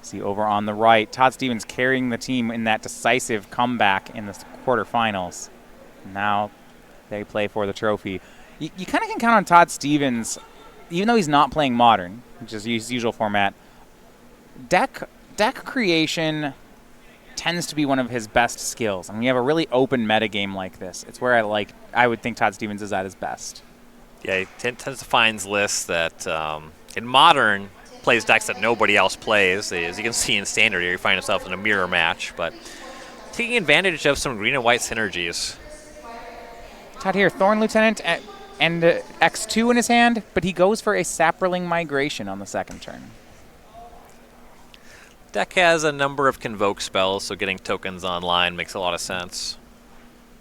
See over on the right, Todd Stevens carrying the team in that decisive comeback in the quarterfinals. Now they play for the trophy. You kind of can count on Todd Stevens, even though he's not playing Modern, which is his usual format. Deck creation tends to be one of his best skills. And when you have a really open metagame like this, it's where I would think Todd Stevens is at his best. Yeah, he tends to find lists that in Modern plays decks that nobody else plays. As you can see in Standard here, you find yourself in a mirror match, but taking advantage of some green and white synergies. Todd here, Thorn Lieutenant and X2 in his hand, but he goes for a Saproling Migration on the second turn. Deck has a number of Convoke spells, so getting tokens online makes a lot of sense.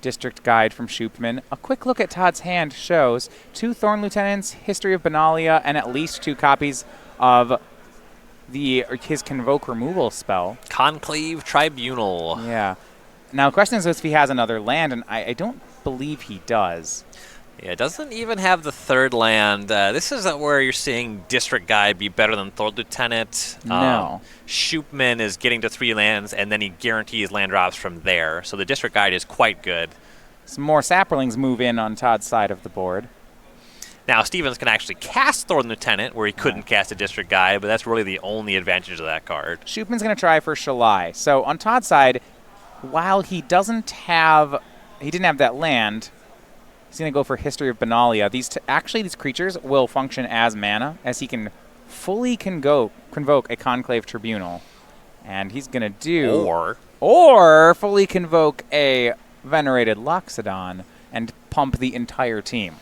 District Guide from Shoopman. A quick look at Todd's hand shows 2 Thorn Lieutenants, History of Benalia, and at least 2 copies of his Convoke removal spell. Conclave Tribunal. Yeah. Now, the question is if he has another land, and I don't believe he does. Yeah, it doesn't even have the third land. This is where you're seeing District Guide be better than Thorn Lieutenant. No. Shoopman is getting to 3 lands, and then he guarantees land drops from there. So the District Guide is quite good. Some more Saprolings move in on Todd's side of the board. Now, Stevens can actually cast Thorn Lieutenant, where he couldn't cast a District Guide, but that's really the only advantage of that card. Shoopman's going to try for Shalai. So on Todd's side, while he didn't have that land, he's going to go for History of Benalia. These creatures will function as mana, as he can fully convoke a Conclave Tribunal. And he's going to do... Or fully convoke a Venerated Loxodon and pump the entire team.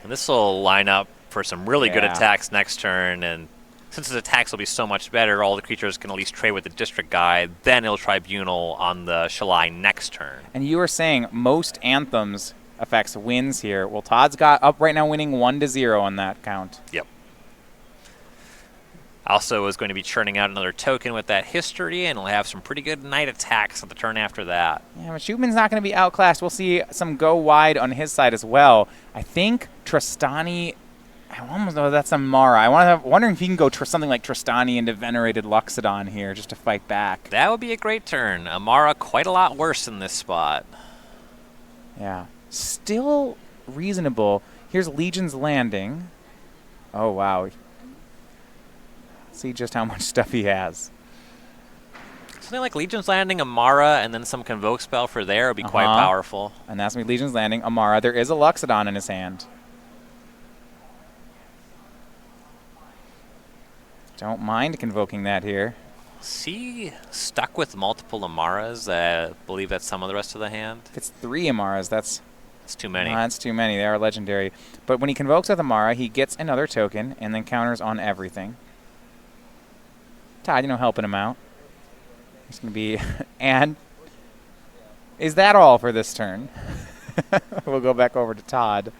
And this will line up for some really good attacks next turn, and since his attacks will be so much better, all the creatures can at least trade with the District Guide, then he'll Tribunal on the Shalai next turn. And you were saying most Anthems effects wins here. Well, Todd's got up right now winning 1-0 on that count. Yep. Also is going to be churning out another token with that history, and he'll have some pretty good night attacks on the turn after that. Yeah, but Shoopman's not going to be outclassed. We'll see some go wide on his side as well. I think Tristani... I almost know that's Amara. Wondering if he can go something like Tristani into Venerated Loxodon here just to fight back. That would be a great turn. Amara quite a lot worse in this spot. Yeah. Still reasonable. Here's Legion's Landing. Oh, wow. See just how much stuff he has. Something like Legion's Landing, Amara, and then some Convoke spell for there would be quite powerful. And that's going to be Legion's Landing, Amara. There is a Loxodon in his hand. Don't mind convoking that here. See, stuck with multiple Amaras. I believe that's some of the rest of the hand. If it's 3 Amaras, that's too many. That's too many. They are legendary. But when he convokes with Amara, he gets another token and then counters on everything. Todd, helping him out. He's going to be... And is that all for this turn? We'll go back over to Todd.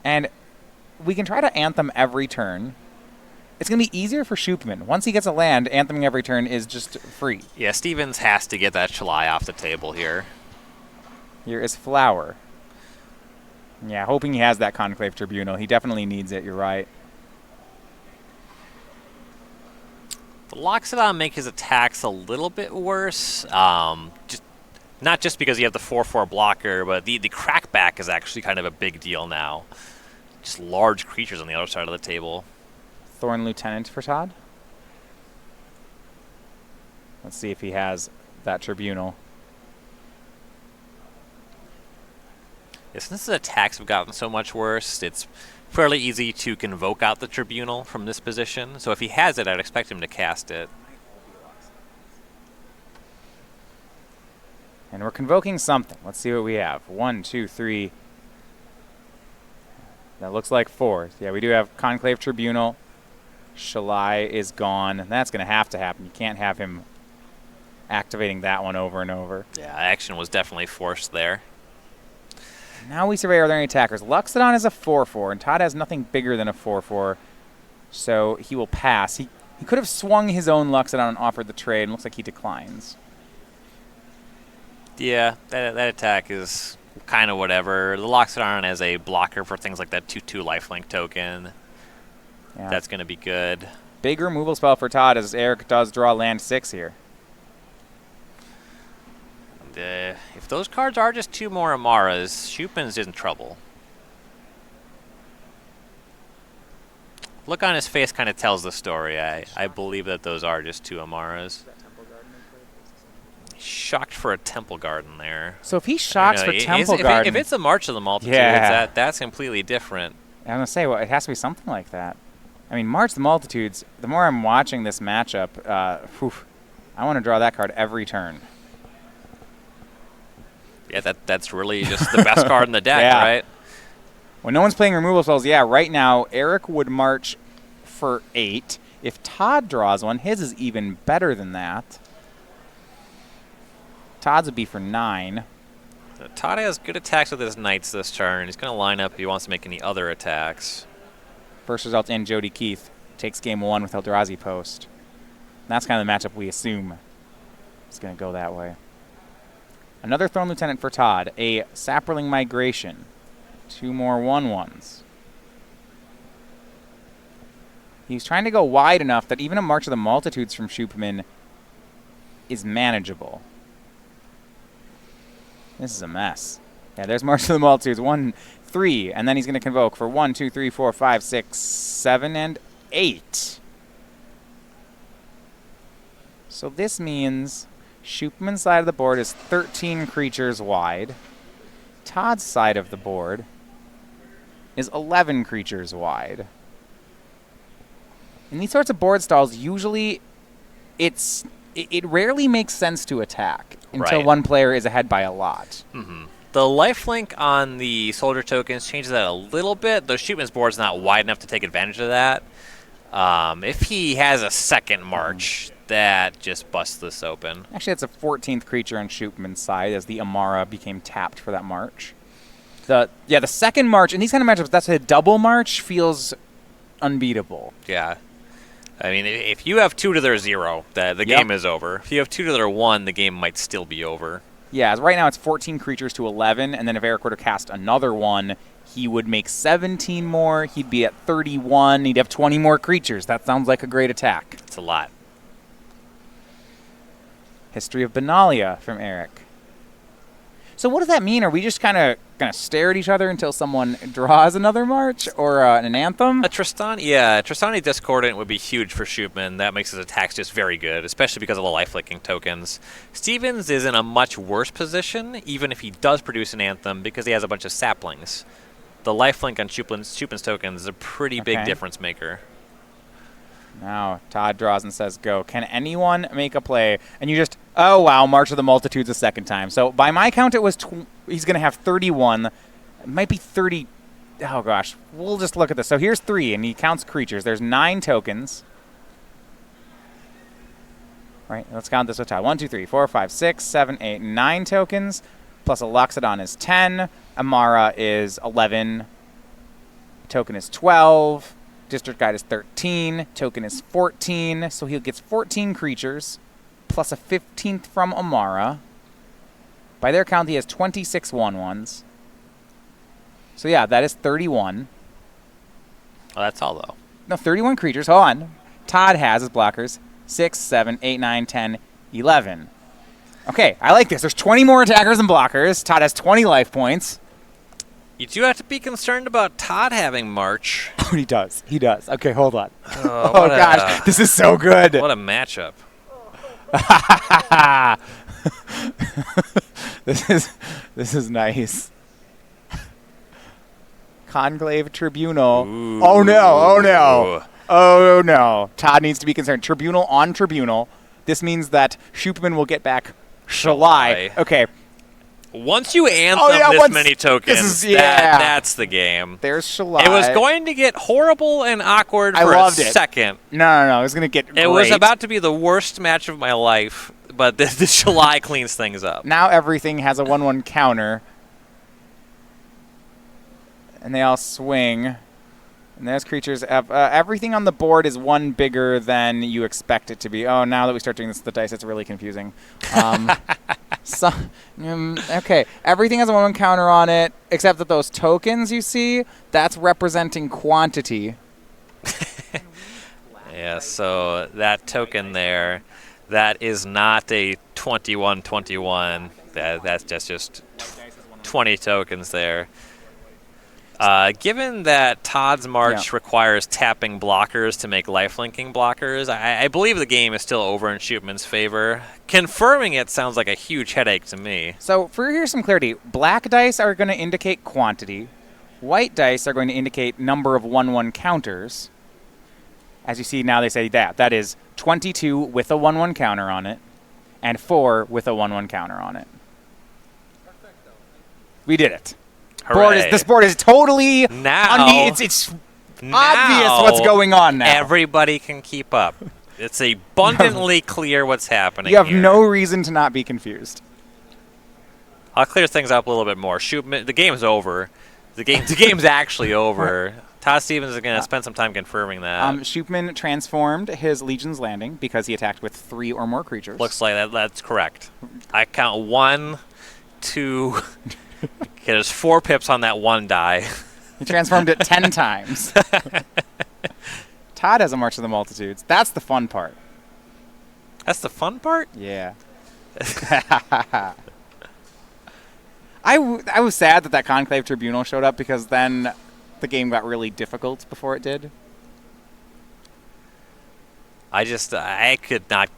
And we can try to Anthem every turn. It's going to be easier for Shoopman. Once he gets a land, Antheming every turn is just free. Yeah, Stevens has to get that Shalai off the table here. Here is Flower. Yeah, hoping he has that Conclave Tribunal. He definitely needs it, you're right. The Loxodon make his attacks a little bit worse. Not just because you have the 4/4 blocker, but the crackback is actually kind of a big deal now. Just large creatures on the other side of the table. Thorn Lieutenant for Todd. Let's see if he has that Tribunal. Yeah, since his attacks have gotten so much worse, it's fairly easy to convoke out the Tribunal from this position. So if he has it, I'd expect him to cast it. And we're convoking something. Let's see what we have. 1, 2, 3. That looks like 4. Yeah, we do have Conclave Tribunal. Shalai is gone. That's going to happen. You can't have him activating that one over and over. Yeah, action was definitely forced there. Now we survey, are there any attackers? Loxodon is a 4/4, and Todd has nothing bigger than a 4/4, so he will pass. He could have swung his own Loxodon and offered the trade, and looks like he declines. Yeah, that attack is kind of whatever. The Loxodon as a blocker for things like that 2/2 lifelink token. Yeah. That's going to be good. Big removal spell for Todd as Eric does draw land 6 here. If those cards are just 2 more Amaras, Shoopman's in trouble. Look on his face kind of tells the story. I believe that those are just 2 Amaras. Shocked for a Temple Garden there. So if he shocks for Temple Garden... If it's a March of the Multitudes, yeah. that's completely different. I'm going to say, well, it has to be something like that. I mean, March of the Multitudes, the more I'm watching this matchup, I want to draw that card every turn. Yeah, that's really just the best card in the deck, yeah. right? When no one's playing removal spells, yeah, right now, Eric would march for 8. If Todd draws one, his is even better than that. Todd's would be for 9. Todd has good attacks with his Knights this turn. He's going to line up if he wants to make any other attacks. First result in Jody Keith takes game 1 with Eldrazi Post. And that's kind of the matchup we assume is going to go that way. Another Throne Lieutenant for Todd. A Sapperling Migration. 2 more 1/1s. He's trying to go wide enough that even a March of the Multitudes from Shoopman is manageable. This is a mess. Yeah, there's March of the Multitudes. 1, 3, and then he's going to convoke for 1, 2, 3, 4, 5, 6, 7, and 8. So this means Shoopman's side of the board is 13 creatures wide. Todd's side of the board is 11 creatures wide. In these sorts of board stalls, usually it rarely makes sense to attack until one player is ahead by a lot. Mm-hmm. The lifelink on the soldier tokens changes that a little bit, though Shoopman's board's not wide enough to take advantage of that. If he has a second march, that just busts this open. Actually, it's a 14th creature on Shoopman's side as the Amara became tapped for that march. The second march, in these kind of matchups, that's a double march, feels unbeatable. Yeah. I mean, if you have 2 to their 0, the game is over. If you have 2 to their 1, the game might still be over. Yeah, right now it's 14 creatures to 11, and then if Eric were to cast another one, he would make 17 more. He'd be at 31. He'd have 20 more creatures. That sounds like a great attack. It's a lot. History of Benalia from Eric. So what does that mean? Are we just kind of going to stare at each other until someone draws another march or an anthem? Tristani Discordant would be huge for Shoopman. That makes his attacks just very good, especially because of the lifelinking tokens. Stevens is in a much worse position, even if he does produce an anthem, because he has a bunch of saplings. The lifelink on Shoopman's tokens is a pretty big difference maker. Now, Todd draws and says, go. Can anyone make a play? And you just, oh, wow, March of the Multitudes a second time. So by my count, it was he's going to have 31. It might be 30. Oh, gosh. We'll just look at this. So here's 3, and he counts creatures. There's 9 tokens. Right, let's count this with Todd. 1, 2, 3, 4, 5, 6, 7, 8, 9 tokens. Plus a Loxodon is 10. Amara is 11. Token is 12. District Guide is 13. Token is 14. So he gets 14 creatures, plus a 15th from Amara. By their count, he has 26 1/1s. So yeah, that is 31. Oh, that's all, though. No, 31 creatures. Hold on. Todd has his blockers 6, 7, 8, 9, 10, 11. Okay, I like this. There's 20 more attackers and blockers. Todd has 20 life points. You do have to be concerned about Todd having March. He does. He does. Okay, hold on. Oh gosh, this is so good. What a matchup. This is nice. Conclave Tribunal. Ooh. Oh no. Todd needs to be concerned. Tribunal on Tribunal. This means that Shoopman will get back Shalai. Okay. Once you anthem many tokens, that's the game. There's Shalai. It was going to get horrible and awkward for a second. No. It was going to get great. It was about to be the worst match of my life, but the Shalai cleans things up. Now everything has a 1/1 counter. And they all swing. And those creatures have... everything on the board is 1 bigger than you expect it to be. Oh, now that we start doing this with the dice, it's really confusing. Okay, everything has a 1/1 counter on it, except that those tokens you see, that's representing quantity. Yeah, so that token there, that is not a 21-21. That's just 20 tokens there. Given that Todd's March requires tapping blockers to make lifelinking blockers, I believe the game is still over in Shoopman's favor. Confirming it sounds like a huge headache to me. So here's some clarity. Black dice are going to indicate quantity. White dice are going to indicate number of 1/1 counters. As you see now, they say that is 22 with a 1/1 counter on it, and 4 with a 1/1 counter on it. We did it. This board is totally now. It's obvious what's going on now. Everybody can keep up. It's abundantly clear what's happening. You have here. no reason to not be confused. I'll clear things up a little bit more. Shoopman, the game's over. The game's actually over. Todd Stevens is going to spend some time confirming that. Shoopman transformed his Legion's Landing because he attacked with 3 or more creatures. Looks like that's correct. I count 1, 2. There's 4 pips on that 1 die. He transformed it 10 times. Todd has a March of the Multitudes. That's the fun part. That's the fun part? Yeah. I was sad that Conclave Tribunal showed up because then the game got really difficult before it did. I could not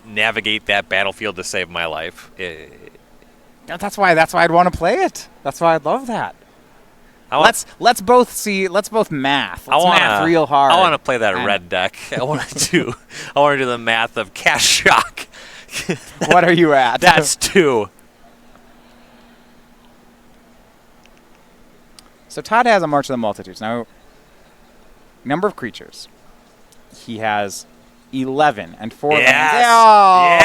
navigate that battlefield to save my life. That's why I'd want to play it. That's why I'd love that. Let's both math. Let's math real hard. I want to play that red deck. I want to do the math of Cast Shock. What are you at? That's 2. So Todd has a March of the Multitudes. Now, number of creatures. He has 11 and 4 lands. Yes!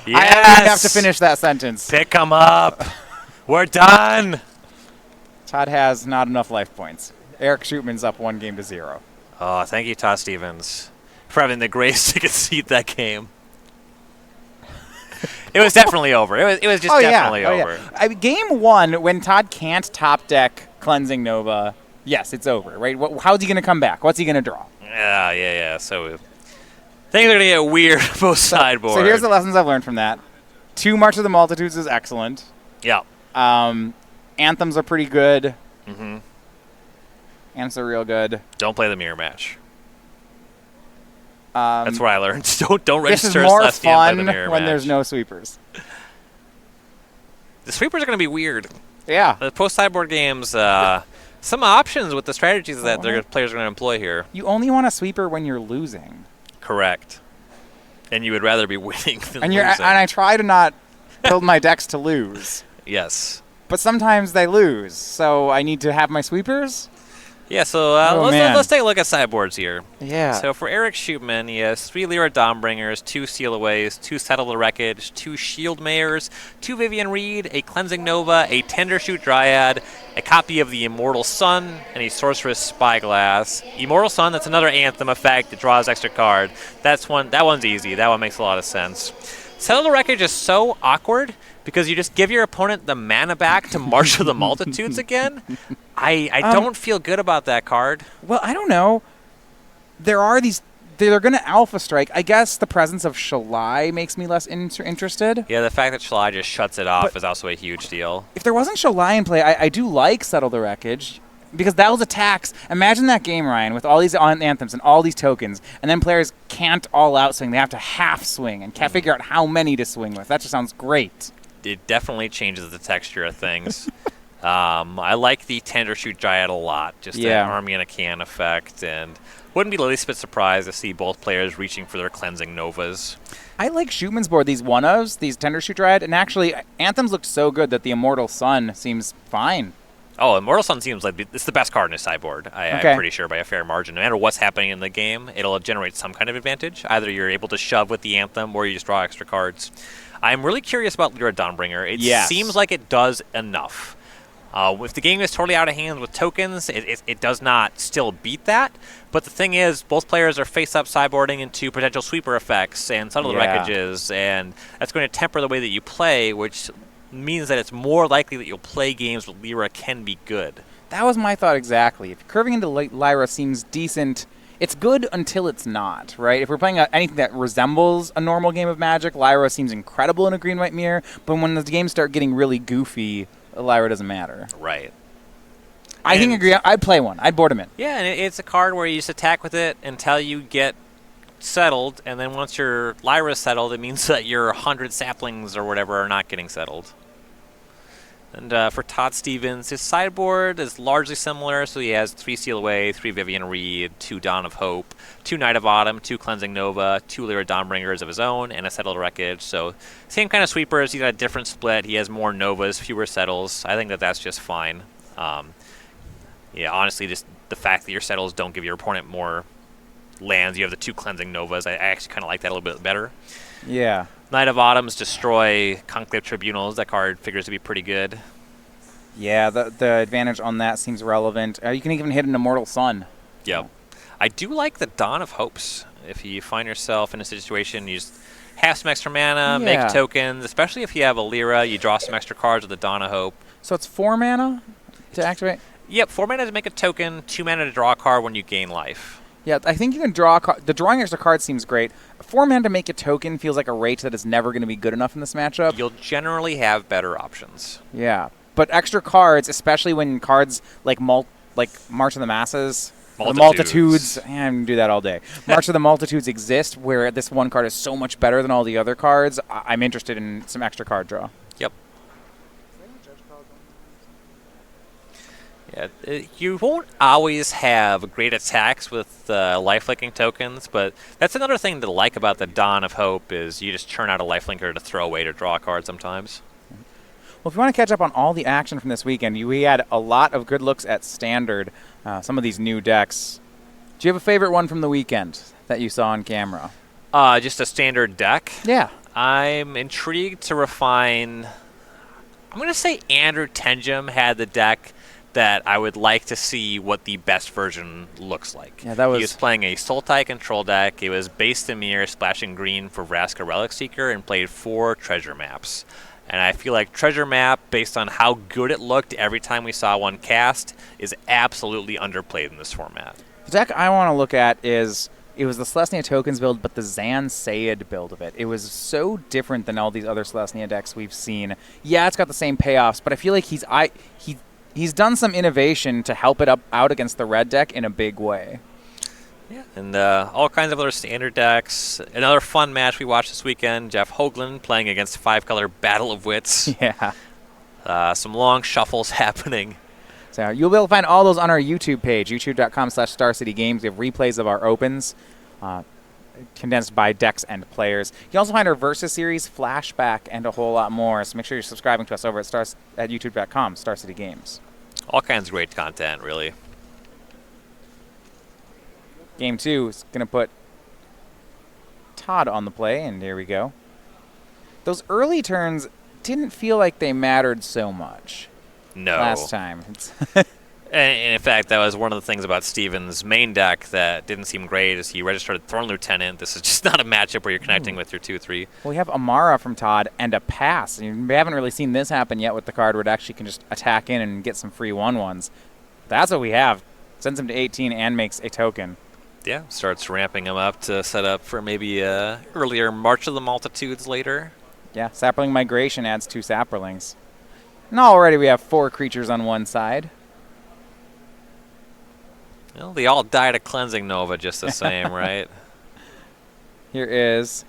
Yes! I didn't even have to finish that sentence. Pick them up. We're done. Todd has not enough life points. Eric Shoopman's up 1-0. Oh, thank you, Todd Stevens, for having the grace to concede that game. It was definitely over. It was just definitely over. Yeah. Game 1, when Todd can't top deck Cleansing Nova, yes, it's over, right? How's he going to come back? What's he going to draw? Yeah. So things are going to get weird both sideboards. So here's the lessons I've learned from that. 2 March of the Multitudes is excellent. Yeah. Anthems are pretty good. Mm-hmm. Anthems are real good. Don't play the mirror match. That's what I learned. Don't register. This is more fun when there's no sweepers. The sweepers are going to be weird. Yeah. The post-sideboard games, some options with the strategies that their players are going to employ here. You only want a sweeper when you're losing. Correct. And you would rather be winning than losing. And I try to not build my decks to lose. Yes. But sometimes they lose, so I need to have my sweepers. Yeah, so let's take a look at sideboards here. Yeah. So for Eric Shoopman, he has 3 Lyra Dawmbringers, 2 Sealaways, 2 Settle the Wreckage, 2 Shield Mayors, 2 Vivian Reed, a Cleansing Nova, a Tendershoot Dryad, a copy of the Immortal Sun, and a Sorceress Spyglass. Immortal Sun, that's another Anthem effect that draws extra card. That one's easy. That one makes a lot of sense. Settle the Wreckage is so awkward because you just give your opponent the mana back to March of the Multitudes again. I don't feel good about that card. Well, I don't know. There are these... They're going to Alpha Strike. I guess the presence of Shalai makes me less interested. Yeah, the fact that Shalai just shuts it off is also a huge deal. If there wasn't Shalai in play, I do like Settle the Wreckage. Because that was a tax. Imagine that game, Ryan, with all these anthems and all these tokens, and then players can't all out swing. They have to half swing and can't figure out how many to swing with. That just sounds great. It definitely changes the texture of things. I like the Tendershoot Dryad a lot. Just that Army in a Can effect, and wouldn't be the least bit surprised to see both players reaching for their Cleansing Novas. I like Shoopman's board, these one-ofs, these Tendershoot Dryad, and actually, Anthems look so good that the Immortal Sun seems fine. Oh, Immortal Sun seems like it's the best card in his sideboard. I'm pretty sure by a fair margin. No matter what's happening in the game, it'll generate some kind of advantage. Either you're able to shove with the Anthem or you just draw extra cards. I'm really curious about Lyra Dawnbringer. It seems like it does enough. If the game is totally out of hand with tokens, it does not still beat that. But the thing is, both players are face-up sideboarding into potential sweeper effects and subtle wreckages, and that's going to temper the way that you play, which means that it's more likely that you'll play games with Lyra can be good. That was my thought exactly. If curving into Lyra seems decent, it's good until it's not, right? If we're playing anything that resembles a normal game of Magic, Lyra seems incredible in a green-white mirror, but when the games start getting really goofy, Lyra doesn't matter. Right. I can agree. I'd play one. I'd board him in. Yeah, and it's a card where you just attack with it until you get settled, and then once your Lyra's settled, it means that your 100 saplings or whatever are not getting settled. And for Todd Stevens, his sideboard is largely similar, so he has 3 Seal Away, 3 Vivian Reed, 2 Dawn of Hope, 2 Knight of Autumn, 2 Cleansing Nova, 2 Lyra Dawnbringers of his own, and a Settled Wreckage. So same kind of sweepers. He's got a different split. He has more Novas, fewer Settles. I think that that's just fine. Yeah, honestly, just the fact that your Settles don't give your opponent more lands. You have the 2 Cleansing Novas. I actually kind of like that a little bit better. Yeah. Knight of Autumns destroy Conclave Tribunals. That card figures to be pretty good. Yeah, the advantage on that seems relevant. You can even hit an Immortal Sun. Yep. I do like the Dawn of Hopes. If you find yourself in a situation, you just have some extra mana, make tokens, especially if you have a Lyra, you draw some extra cards with the Dawn of Hope. So it's 4 mana to activate? Yep, 4 mana to make a token, 2 mana to draw a card when you gain life. Yeah, I think you can draw a card. The drawing extra card seems great. 4 mana to make a token feels like a rate that is never going to be good enough in this matchup. You'll generally have better options. Yeah, but extra cards, especially when cards like March of the Masses, the Multitudes, I can do that all day. March of the Multitudes exist, where this one card is so much better than all the other cards. I'm interested in some extra card draw. Yep. Yeah, you won't always have great attacks with lifelinking tokens, but that's another thing to like about the Dawn of Hope is you just churn out a lifelinker to throw away to draw a card sometimes. Well, if you want to catch up on all the action from this weekend, we had a lot of good looks at Standard, some of these new decks. Do you have a favorite one from the weekend that you saw on camera? Just a Standard deck? Yeah. I'm intrigued to refine... I'm going to say Andrew Tenjum had the deck that I would like to see what the best version looks like. Yeah, He was playing a Sultai control deck. It was based in Mirror, splashing green for Vraska Relic Seeker, and played 4 treasure maps. And I feel like treasure map, based on how good it looked every time we saw one cast, is absolutely underplayed in this format. The deck I want to look at is... It was the Celestia Tokens build, but the Zan Sayed build of it. It was so different than all these other Celestia decks we've seen. Yeah, it's got the same payoffs, but I feel like he's done some innovation to help it out against the red deck in a big way. Yeah, and all kinds of other Standard decks. Another fun match we watched this weekend, Jeff Hoagland playing against 5-color Battle of Wits. Yeah. Some long shuffles happening. So you'll be able to find all those on our YouTube page, youtube.com/StarCityGames. We have replays of our opens, condensed by decks and players. You can also find our Versus series, Flashback, and a whole lot more. So make sure you're subscribing to us over at youtube.com/StarCityGames. All kinds of great content, really. Game 2 is going to put Todd on the play, and here we go. Those early turns didn't feel like they mattered so much. No. Last time. And in fact, that was one of the things about Stevens' main deck that didn't seem great is he registered Thorn Lieutenant. This is just not a matchup where you're connecting with your 2-3. Well, we have Amara from Todd and a pass. We haven't really seen this happen yet with the card where it actually can just attack in and get some free 1/1s. That's what we have. Sends him to 18 and makes a token. Yeah, starts ramping him up to set up for maybe earlier March of the Multitudes later. Yeah, Sapperling Migration adds 2 Sapperlings. And already we have 4 creatures on one side. Well, they all died of Cleansing Nova just the same, right? Here is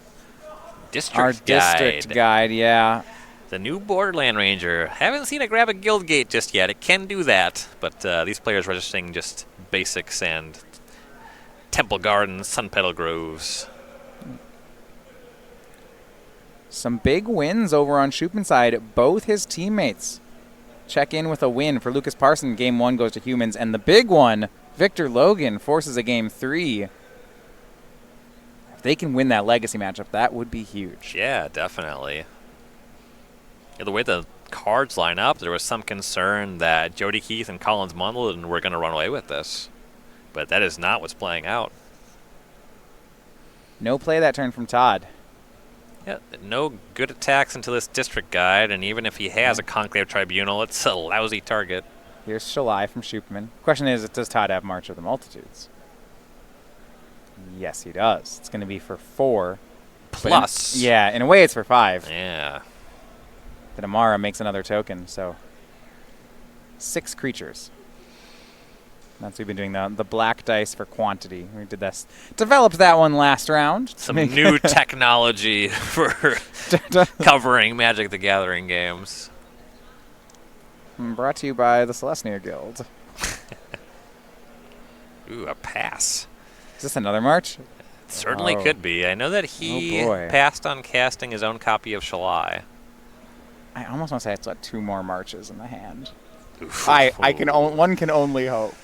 our District Guide, yeah. The new Borderland Ranger. Haven't seen it grab a Guild Gate just yet. It can do that, but these players registering just basics and Temple Gardens, Sun Petal Groves. Some big wins over on Shoopman's side. Both his teammates check in with a win. For Lucas Parson, Game 1 goes to Humans. And the big one, Victor Logan, forces a Game 3. If they can win that Legacy matchup, that would be huge. Yeah, definitely. Yeah, the way the cards line up, there was some concern that Jody Keith and Collins Mullen were going to run away with this. But that is not what's playing out. No play that turn from Todd. Yeah, no good attacks into this District Guide, and even if he has a Conclave Tribunal, it's a lousy target. Here's Shalai from Shoopman. Question is, does Todd have March of the Multitudes? Yes, he does. It's going to be for 4. Plus. Yeah, in a way it's for 5. Yeah. But Amara makes another token, so 6 creatures. That's what we've been doing, the black dice for quantity. We did this. Developed that one last round. Some new technology for covering Magic the Gathering games. Brought to you by the Celestia Guild. Ooh, a pass. Is this another March? It certainly could be. I know that he boy. passed on casting his own copy of Shalai. I almost want to say it's got 2 more Marches in the hand. Oof. One can only hope.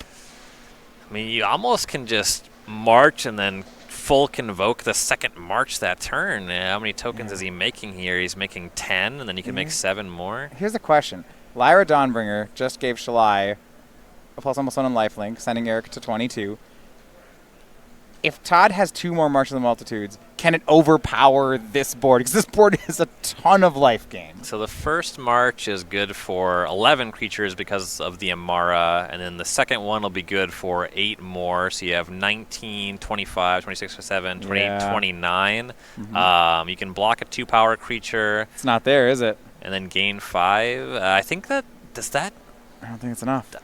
I mean, you almost can just march and then full convoke the second march that turn. How many tokens is he making here? He's making 10, and then he can make 7 more. Here's the question. Lyra Dawnbringer just gave Shalai a plus almost 1 on lifelink, sending Eric to 22. If Todd has 2 more March of the Multitudes, can it overpower this board? Because this board has a ton of life gain. So the first march is good for 11 creatures because of the Amara, and then the second one will be good for 8 more. So you have 19, 25, 26, 27, 28, 29. You can block a 2-power creature. It's not there, is it? And then gain 5. I think that, does that? I don't think it's enough.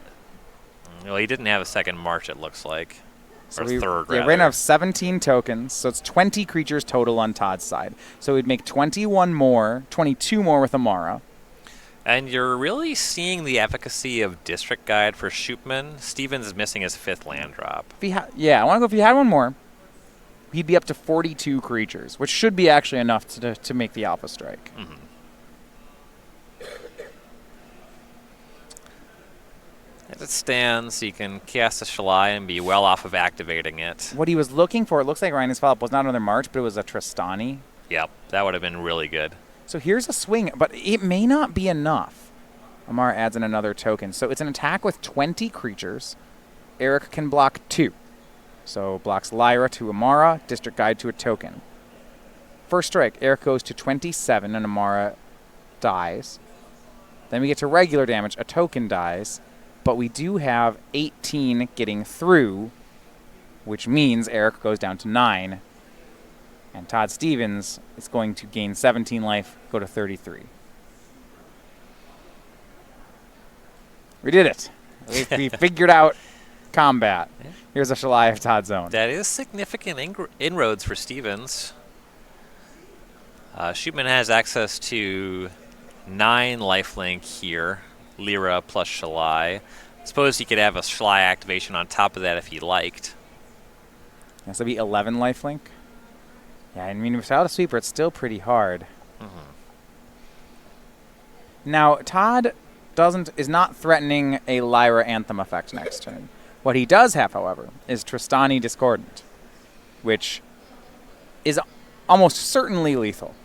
Well, he didn't have a second march, it looks like. So or third, rather. Yeah, right now have 17 tokens, so it's 20 creatures total on Todd's side. So we'd make 21 more, 22 more with Amara. And you're really seeing the efficacy of District Guide for Shoopman. Stevens is missing his 5th land drop. I want to go if he had one more. He'd be up to 42 creatures, which should be actually enough to make the Alpha Strike. As it stands, you can cast a Shalai and be well off of activating it. What he was looking for, it looks like Ryan's follow-up was not another March, but it was a Tristani. Yep, that would have been really good. So here's a swing, but it may not be enough. Amara adds in another token. So it's an attack with 20 creatures. Eric can block 2. So blocks Lyra to Amara, District Guide to a token. First strike, Eric goes to 27 and Amara dies. Then we get to regular damage, a token dies. But we do have 18 getting through, which means Eric goes down to 9. And Todd Stevens is going to gain 17 life, go to 33. We did it. We figured out combat. Here's a Shalai of Todd's own. That is significant inroads for Stevens. Shoopman has access to 9 lifelink here. Lyra plus Shalai. Suppose he could have a Shalai activation on top of that if he liked. Yes, that'd be 11 lifelink. Yeah, I mean, without a sweeper, it's still pretty hard. Now, Todd is not threatening a Lyra Anthem effect next turn. What he does have, however, is Tristani Discordant, which is almost certainly lethal.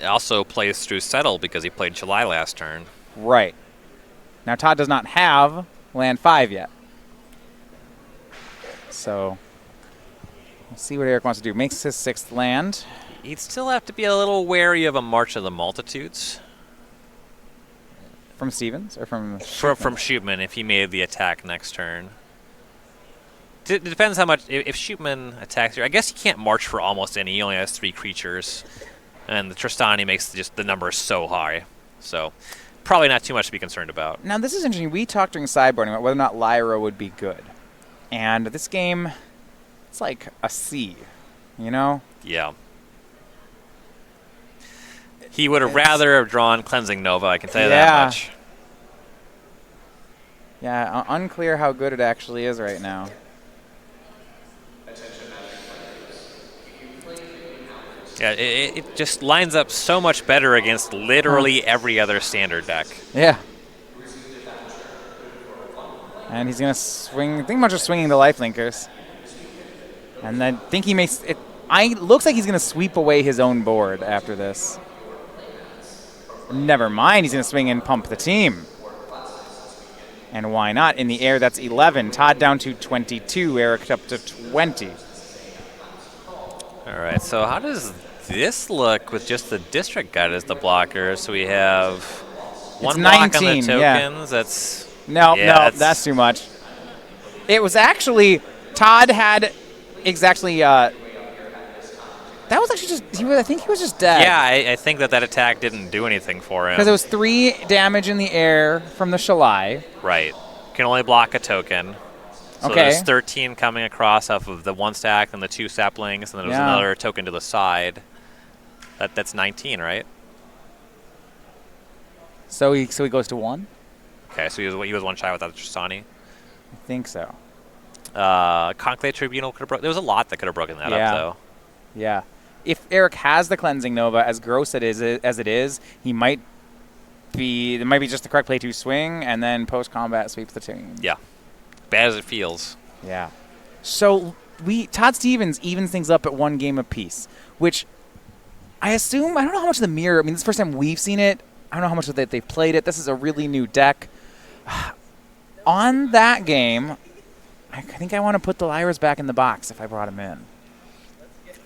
It also plays through Settle because he played Shalai last turn. Right. Now, Todd does not have land 5 yet. So, let's see what Eric wants to do. Makes his 6th land. He'd still have to be a little wary of a March of the Multitudes. From Stevens? Or from Shoopman? From Shoopman, if he made the attack next turn. It depends how much... If Shoopman attacks here, I guess he can't march for almost any. He only has 3 creatures. And the Tristani makes just the number so high. So... probably not too much to be concerned about. Now, this is interesting. We talked during sideboarding about whether or not Lyra would be good. And this game, it's like a C, you know? Yeah. He would have rather have drawn Cleansing Nova, I can tell you that much. Yeah, unclear how good it actually is right now. Yeah, it just lines up so much better against literally every other standard deck. Yeah. And he's going to swing, I think much of swinging the lifelinkers. And then think he makes it. Looks like he's going to sweep away his own board after this. Never mind, he's going to swing and pump the team. And why not? In the air, that's 11. Todd down to 22, Eric up to 20. All right, so how does this look with just the District Guide as the blocker? So we have one block on the tokens. Yeah. That's no, that's too much. It was actually Todd had exactly. That was actually just. I think he was just dead. Yeah, I think that attack didn't do anything for him. Because it was 3 damage in the air from the Shalai. Right. Can only block a token. So Okay. there's 13 coming across off of the 1 stack and the 2 saplings, and then there's another token to the side. That's 19, right? So he goes to 1? Okay, so he was 1 shy without the Tristani. I think so. Conclave Tribunal could have broken. There was a lot that could have broken that up, though. Yeah. If Eric has the Cleansing Nova, as gross as it is, he might be. It might be just the correct play to swing, and then post-combat sweeps the team. Yeah. Bad as it feels. Yeah. So Todd Stevens evens things up at 1 game apiece, which I assume, I don't know how much of the mirror, I mean, this is the first time we've seen it. I don't know how much that they've played it. This is a really new deck. On that game, I think I want to put the Lyras back in the box if I brought him in.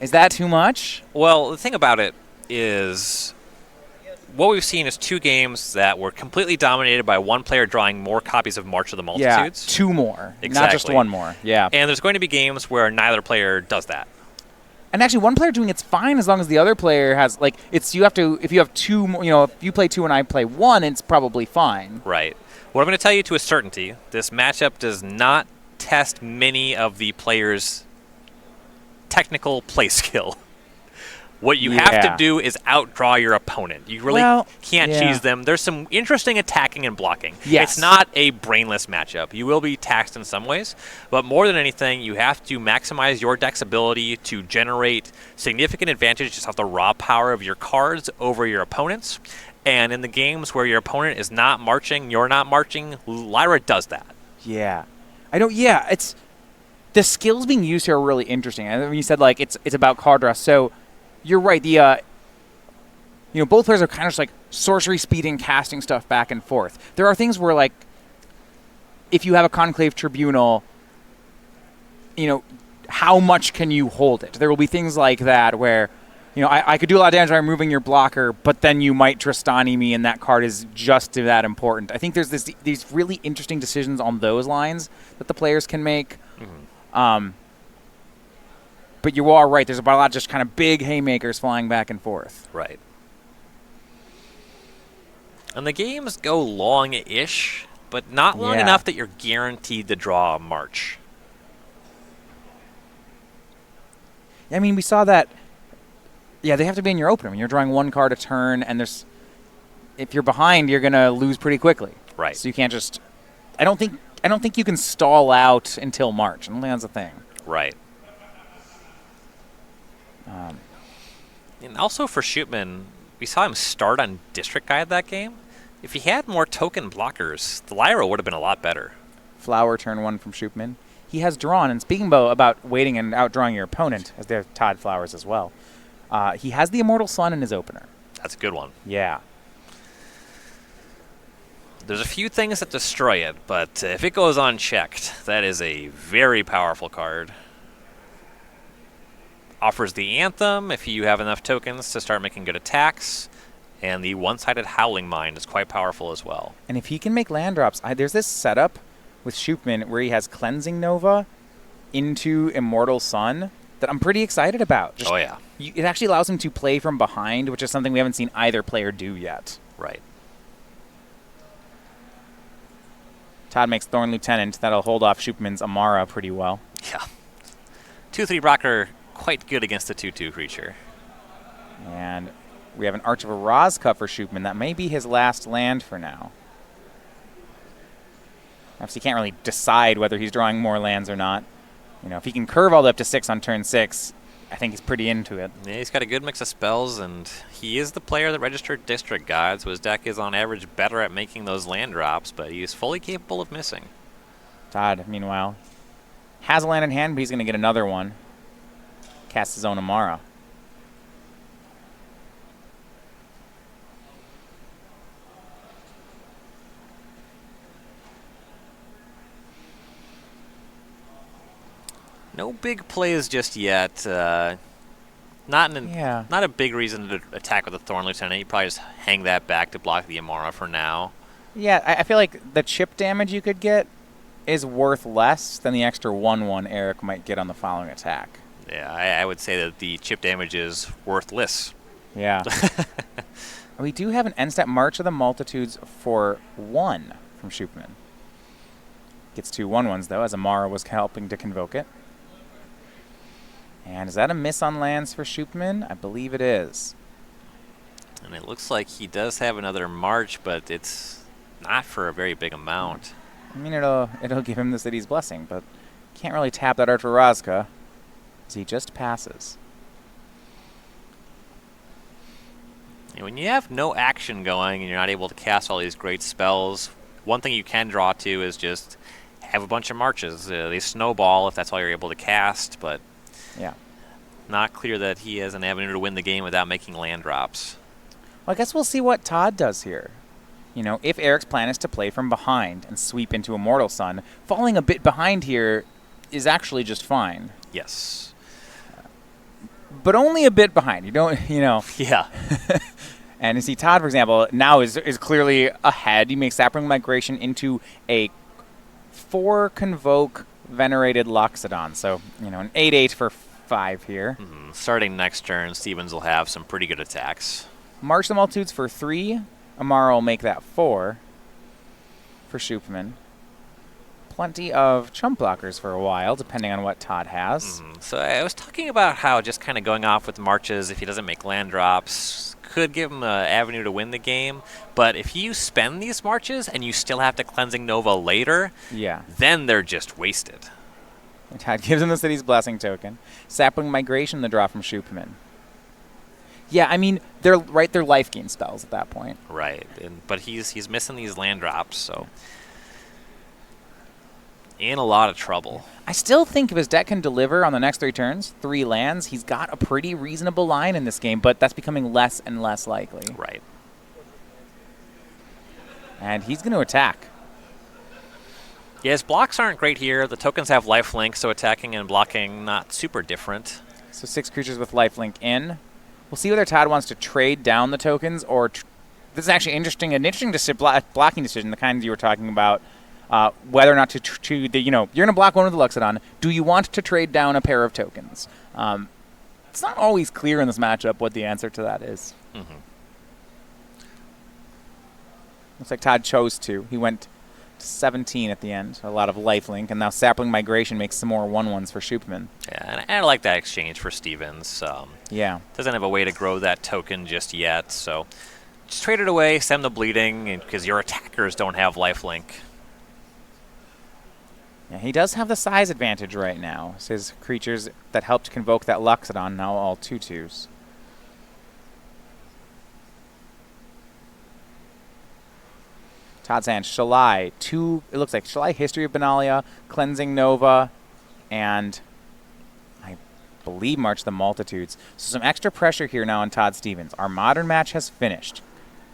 Is that too much? Well, the thing about it is what we've seen is 2 games that were completely dominated by 1 player drawing more copies of March of the Multitudes. Yeah, 2 more, exactly. Not just 1 more. Yeah. And there's going to be games where neither player does that. And actually, 1 player doing it's fine as long as the other player has, like, it's, you have to, if you have 2 more, if you play 2 and I play 1, it's probably fine. Right. What I'm going to tell you to a certainty, this matchup does not test many of the players' technical play skill. What you have to do is outdraw your opponent. You really can't cheese them. There's some interesting attacking and blocking. Yes. It's not a brainless matchup. You will be taxed in some ways, but more than anything, you have to maximize your deck's ability to generate significant advantage just off the raw power of your cards over your opponents. And in the games where your opponent is not marching, you're not marching, Lyra does that. Yeah. It's the skills being used here are really interesting. And when you said, like, it's about card draw, so you're right. The both players are kind of just like sorcery speeding, casting stuff back and forth. There are things where, like, if you have a Conclave Tribunal, how much can you hold it? There will be things like that where, I could do a lot of damage by removing your blocker, but then you might Tristani me, and that card is just that important. I think there's these really interesting decisions on those lines that the players can make. Mm-hmm. But you are right. There's a lot of just kind of big haymakers flying back and forth. Right. And the games go long-ish, but not long enough that you're guaranteed to draw a march. I mean, we saw that. Yeah, they have to be in your opener. I mean, you're drawing 1 card a turn, and if you're behind, you're gonna lose pretty quickly. Right. So you can't just. I don't think you can stall out until March. I don't think that's a thing. Right. And also for Shoopman, we saw him start on District Guide that game. If he had more token blockers, the Lyra would have been a lot better. Flower turn 1 from Shoopman. He has drawn, and speaking about waiting and outdrawing your opponent, as there are Todd Flowers as well, he has the Immortal Sun in his opener. That's a good one. Yeah. There's a few things that destroy it, but if it goes unchecked, that is a very powerful card. Offers the Anthem if you have enough tokens to start making good attacks, and the one-sided Howling Mind is quite powerful as well. And if he can make land drops, there's this setup with Shoopman where he has Cleansing Nova into Immortal Sun that I'm pretty excited about. It actually allows him to play from behind, which is something we haven't seen either player do yet. Right. Todd makes Thorn Lieutenant. That'll hold off Shoopman's Amara pretty well. Yeah. 2/3 blocker, quite good against the 2/2 creature. And we have an Arch of Arazka for Shoopman. That may be his last land for now. Obviously, he can't really decide whether he's drawing more lands or not. If he can curve all the way up to 6 on turn 6, I think he's pretty into it. Yeah, he's got a good mix of spells, and he is the player that registered District Guide, so his deck is on average better at making those land drops, but he is fully capable of missing. Todd, meanwhile, has a land in hand, but he's going to get another one. Cast his own Amara. No big plays just yet. Not a big reason to attack with the Thorn Lieutenant. You probably just hang that back to block the Amara for now. Yeah, I feel like the chip damage you could get is worth less than the extra 1/1 Eric might get on the following attack. Yeah, I would say that the chip damage is worthless. Yeah. We do have an end step March of the Multitudes for 1 from Shoopman. Gets 2 1/1s, though, as Amara was helping to convoke it. And is that a miss on lands for Shoopman? I believe it is. And it looks like he does have another March, but it's not for a very big amount. I mean, it'll give him the City's Blessing, but can't really tap that Archer Razka, as he just passes. And when you have no action going and you're not able to cast all these great spells, one thing you can draw to is just have a bunch of marches. They snowball if that's all you're able to cast, but yeah, not clear that he has an avenue to win the game without making land drops. Well, I guess we'll see what Todd does here. You know, if Eric's plan is to play from behind and sweep into Immortal Sun, falling a bit behind here is actually just fine. Yes. But only a bit behind. You don't, you know. Yeah. And you see Todd, for example, now is clearly ahead. He makes Sapling Migration into a 4 Convoke Venerated Loxodon. So, you know, an 8/8 for 5 here. Starting next turn, Stevens will have some pretty good attacks. March the Multitudes for 3. Amara will make that 4 for Shoopman. Plenty of chump blockers for a while, depending on what Todd has. So I was talking about how just kind of going off with marches, if he doesn't make land drops, could give him an avenue to win the game. But if you spend these marches and you still have to Cleansing Nova later, yeah, then they're just wasted. And Todd gives him the City's Blessing token. Sapling Migration, the draw from Shoopman. Yeah, I mean, they're life gain spells at that point. Right, but he's missing these land drops, so in a lot of trouble. I still think if his deck can deliver on the next 3 turns, 3 lands, he's got a pretty reasonable line in this game, but that's becoming less and less likely. Right. And he's going to attack. Yeah, his blocks aren't great here. The tokens have lifelink, so attacking and blocking not super different. So 6 creatures with lifelink in. We'll see whether Todd wants to trade down the tokens or... this is actually an interesting blocking decision, the kind you were talking about. Whether or not you know, you're going to block one with the Loxodon. Do you want to trade down a pair of tokens? It's not always clear in this matchup what the answer to that is. Looks like Todd chose to. He went to 17 at the end. A lot of lifelink, and now Sapling Migration makes some more 1/1s for Shoopman. Yeah, and I like that exchange for Stevens. Yeah. Doesn't have a way to grow that token just yet, so just trade it away, stem the bleeding, because your attackers don't have lifelink. Yeah, he does have the size advantage right now. So his creatures that helped convoke that Loxodon now all 2/2s. Todd's hand, Shalai, 2, it looks like Shalai, History of Benalia, Cleansing Nova, and I believe March the Multitudes. So some extra pressure here now on Todd Stevens. Our modern match has finished,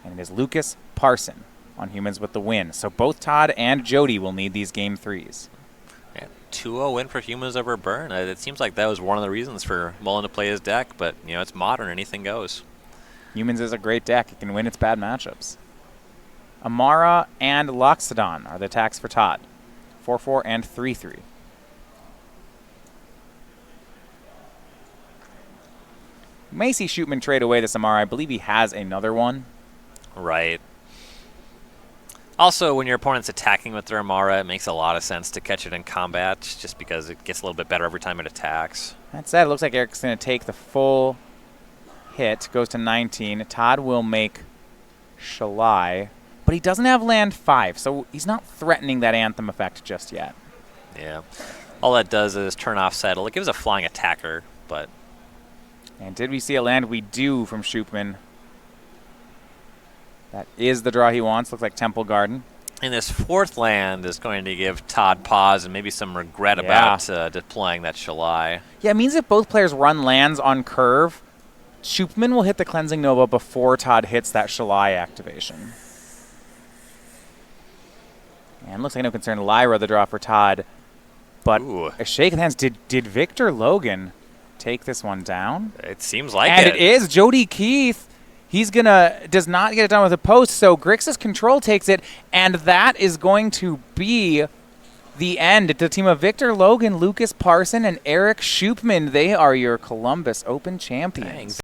and it is Lucas Parson on Humans with the Win. So both Todd and Jody will need these game 3s. 2-0 win for Humans over Burn. It seems like that was one of the reasons for Mullen to play his deck, but you know, it's modern, anything goes. Humans is a great deck. It can win its bad matchups. Amara and Loxodon are the attacks for Todd. 4/4 and 3/3. You may see Shoopman trade away this Amara. I believe he has another one. Right. Also, when your opponent's attacking with their Amara, it makes a lot of sense to catch it in combat, just because it gets a little bit better every time it attacks. That said, it looks like Eric's going to take the full hit. Goes to 19. Todd will make Shalai, but he doesn't have land 5, so he's not threatening that Anthem effect just yet. Yeah. All that does is turn off Settle. It gives a flying attacker, but... And did we see a land? We do from Shoopman. That is the draw he wants. Looks like Temple Garden. And this 4th land is going to give Todd pause and maybe some regret about deploying that Shalai. Yeah, it means if both players run lands on curve, Shoopman will hit the Cleansing Nova before Todd hits that Shalai activation. And looks like no concern. Lyra, the draw for Todd. But a shake of hands. Did Victor Logan take this one down? It seems like and it is. Jody Keith. He's does not get it done with a post, so Grixis Control takes it, and that is going to be the end. The team of Victor, Logan, Lucas, Parson, and Eric Shoopman. They are your Columbus Open champions. Thanks.